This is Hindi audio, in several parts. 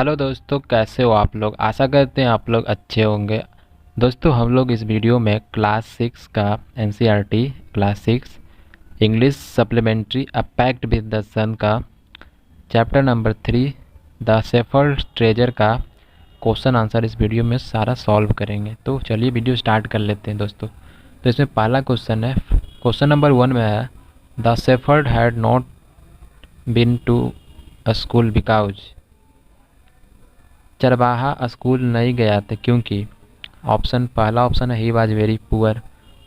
हेलो दोस्तों, कैसे हो आप लोग। आशा करते हैं आप लोग अच्छे होंगे। दोस्तों, हम लोग इस वीडियो में क्लास 6 का NCERT class 6 English supplementary a pact with the sun का chapter number 3 the shepherd treasure का क्वेश्चन आंसर इस वीडियो में सारा सॉल्व करेंगे। तो चलिए वीडियो स्टार्ट कर लेते हैं दोस्तों। तो इसमें पहला क्वेश्चन है, क्वेश्चन नंबर 1 में है the shepherd had not been to a school because. चरवाहा स्कूल नहीं गया था क्योंकि पहला ऑप्शन है ही वाज वेरी पुअर,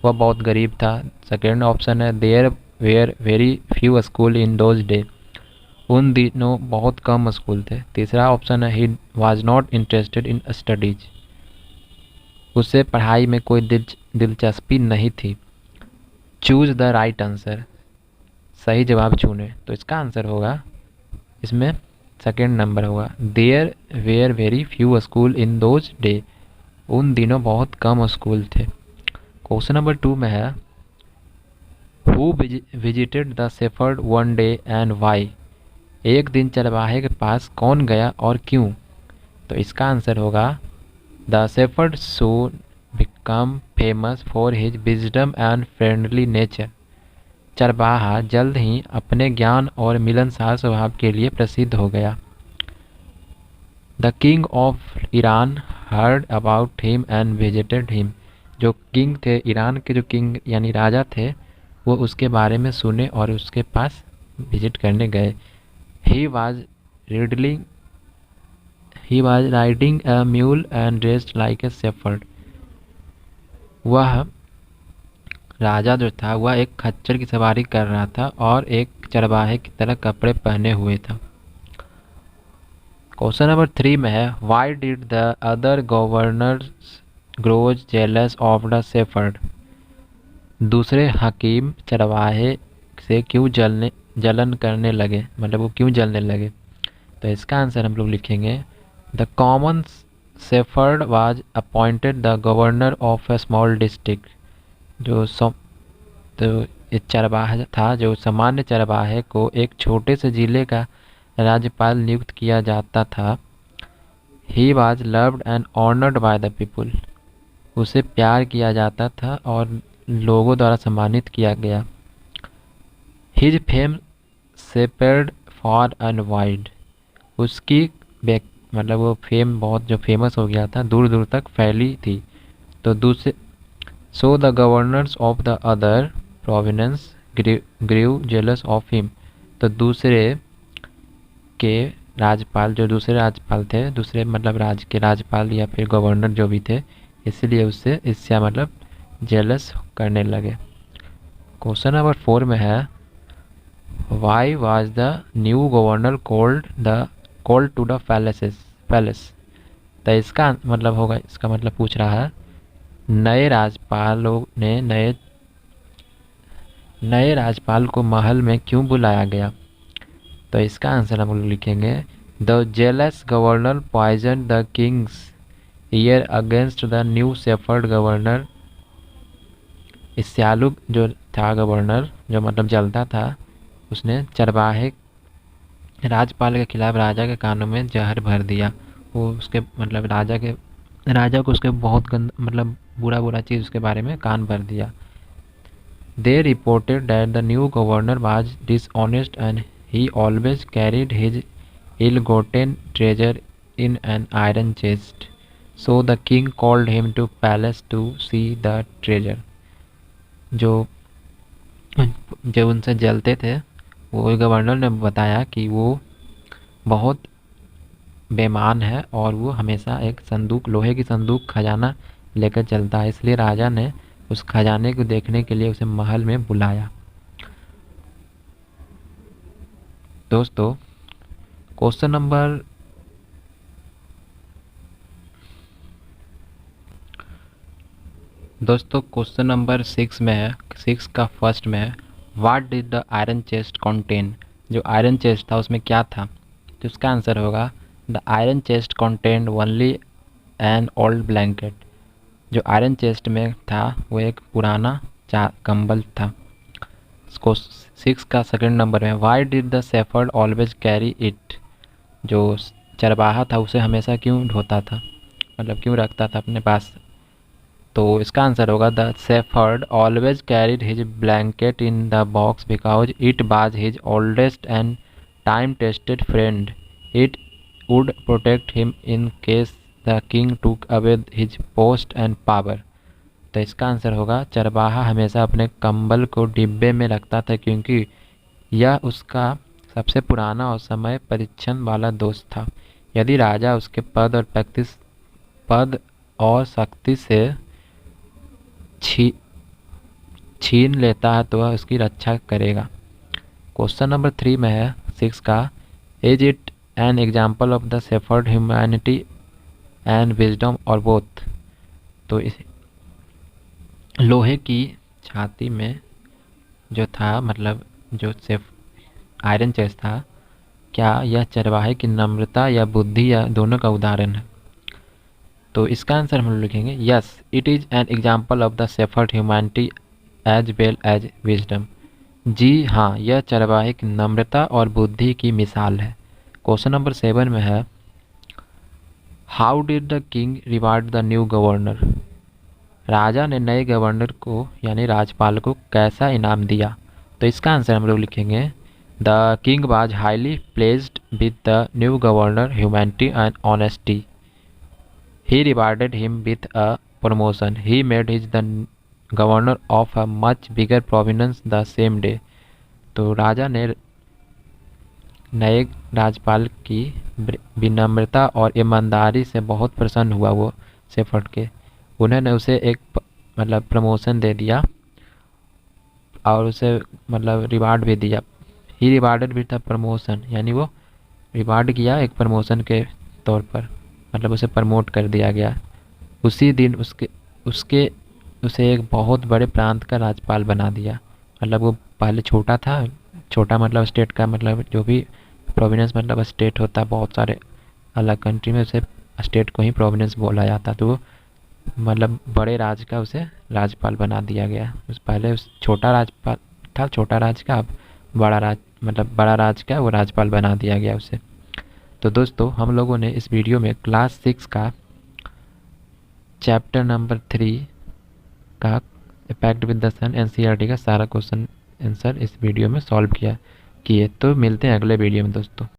वह बहुत गरीब था। सेकेंड ऑप्शन है there were very few school in those day, उन दिनों बहुत कम स्कूल थे। तीसरा ऑप्शन है he was not interested in studies, उसे पढ़ाई में कोई दिलचस्पी नहीं थी। चूज द राइट आंसर, सही जवाब चुने। तो इसका आंसर होगा इसमें सेकेंड नंबर होगा there were very few school in those day, उन दिनों बहुत कम स्कूल थे। क्वेश्चन नंबर 2 में है who visited the shepherd one day and why, एक दिन चरवाहे के पास कौन गया और क्यों। तो इसका आंसर होगा the shepherd soon become famous for his wisdom and friendly nature, चरवाहा जल्द ही अपने ज्ञान और मिलनसार स्वभाव के लिए प्रसिद्ध हो गया। The king of Iran heard about him and visited him, जो किंग थे ईरान के, जो किंग यानी राजा थे, वो उसके बारे में सुने और उसके पास विजिट करने गए। He was riddling he was riding a mule and dressed like a shepherd, वह राजा जो था वह एक खच्चर की सवारी कर रहा था और एक चरवाहे की तरह कपड़े पहने हुए था। क्वेश्चन नंबर 3 में है why did the other governors grows jealous of the shepherd, दूसरे हकीम चरवाहे से क्यों जलन करने लगे, मतलब वो क्यों जलने लगे। तो इसका आंसर हम लोग लिखेंगे the common shepherd was appointed the governor of A small district, तो ये चरवाहा था, जो सामान्य चरवाहे को एक छोटे से जिले का राज्यपाल नियुक्त किया जाता था। He was loved and honoured by the people, उसे प्यार किया जाता था और लोगों द्वारा सम्मानित किया गया। His fame spread for and wide, उसकी मतलब वो फेम बहुत जो फेमस हो गया था, दूर दूर तक फैली थी। तो दूसरे so the governors of the other provinces grew jealous of him, तो दूसरे के राज्यपाल, जो दूसरे राज्यपाल थे, दूसरे मतलब राज्य के राज्यपाल या फिर गवर्नर जो भी थे, इसलिए उससे इससे मतलब जेलस करने लगे। क्वेश्चन नंबर 4 में है why was the new governor called to the palace, तो इसका मतलब होगा, इसका मतलब पूछ रहा है नए राज्यपाल को महल में क्यों बुलाया गया। तो इसका आंसर हम लोग लिखेंगे the jealous governor poison the king's ear against the new shepherd governor, स्यालु जो था गवर्नर, जो मतलब जलता था, उसने चरवाहे राज्यपाल के खिलाफ राजा के कानों में जहर भर दिया। वो उसके मतलब राजा को उसके बहुत मतलब बुरा बुरा चीज़ उसके बारे में कान भर दिया। दे reported that the new governor was dishonest and he always carried his ill-gotten treasure in an iron chest, so the king called him to palace to see the treasure, जो जो उनसे जलते थे, वो गवर्नर ने बताया कि वो बहुत बेईमान है और वो हमेशा एक संदूक, लोहे की संदूक खजाना लेकर चलता है, इसलिए राजा ने उस खजाने को देखने के लिए उसे महल में बुलाया। दोस्तों, क्वेश्चन नंबर क्वेश्चन नंबर 6 में है, 6 का फर्स्ट में है what did the iron chest contain, जो आयरन चेस्ट था उसमें क्या था। तो इसका आंसर होगा the iron chest contained only an old blanket, जो आयरन चेस्ट में था वो एक पुराना कंबल था। 6 का सेकंड नंबर में why did the shepherd always carry it, जो चरवाहा था उसे हमेशा क्यों ढोता था, मतलब क्यों रखता था अपने पास। तो इसका आंसर होगा the shepherd always carried his blanket in the box because it was his oldest and time tested friend. It would protect him in case the king took away his post and power. तो इसका आंसर होगा चरवाहा हमेशा अपने कंबल को डिब्बे में रखता था क्योंकि यह उसका सबसे पुराना और समय परीक्षण वाला दोस्त था। यदि राजा उसके पद और शक्ति से छी छीन लेता है तो वह उसकी रक्षा करेगा। क्वेश्चन नंबर 3 में है 6 का, is it N example of the shepherd humanity and wisdom और बोथ। तो इस लोहे की छाती में जो था, मतलब जो सेफ आयरन चेस्ट था, क्या यह चरवाहे की नम्रता या बुद्धि या दोनों का उदाहरण है। तो इसका आंसर हम लोग लिखेंगे yes, it is an example of the shepherd humanity as well as wisdom. जी हाँ, यह चरवाहे की नम्रता और बुद्धि की मिसाल है। क्वेश्चन नंबर 7 में है, how did the king reward the new governor. राजा ने नए गवर्नर को यानी राज्यपाल को कैसा इनाम दिया। तो इसका आंसर हम लोग लिखेंगे the king was highly pledged with the new governor humanity and honesty. He rewarded him with a promotion. He made his the governor of a much bigger provenance the same day. तो राजा ने नए राज्यपाल की विनम्रता और ईमानदारी से बहुत प्रसन्न हुआ वो शेफर्ड के। उन्होंने उसे एक मतलब प्रमोशन दे दिया और उसे मतलब रिवार्ड भी दिया। ही रिवार्डेड विद अ प्रमोशन, यानी वो रिवार्ड किया एक प्रमोशन के तौर पर, मतलब उसे प्रमोट कर दिया गया। उसी दिन उसके उसके उसे एक बहुत बड़े प्रांत का राज्यपाल बना दिया। मतलब वो पहले छोटा था, छोटा मतलब स्टेट का, मतलब जो भी प्रोविनेंस मतलब स्टेट होता है बहुत सारे अलग कंट्री में, उसे स्टेट को ही प्रोविनेंस बोला जाता। तो वो मतलब बड़े राज्य का उसे राज्यपाल बना दिया गया। उस पहले उस छोटा राज्यपाल था, छोटा राज्य का, अब बड़ा राज मतलब बड़ा राज्य का वो राज्यपाल बना दिया गया उसे। तो दोस्तों हम लोगों ने इस वीडियो में क्लास 6 का चैप्टर नंबर 3 का impact with the sun NCERT का सारा क्वेश्चन आंसर इस वीडियो में सॉल्व किए। तो मिलते हैं अगले वीडियो में दोस्तों।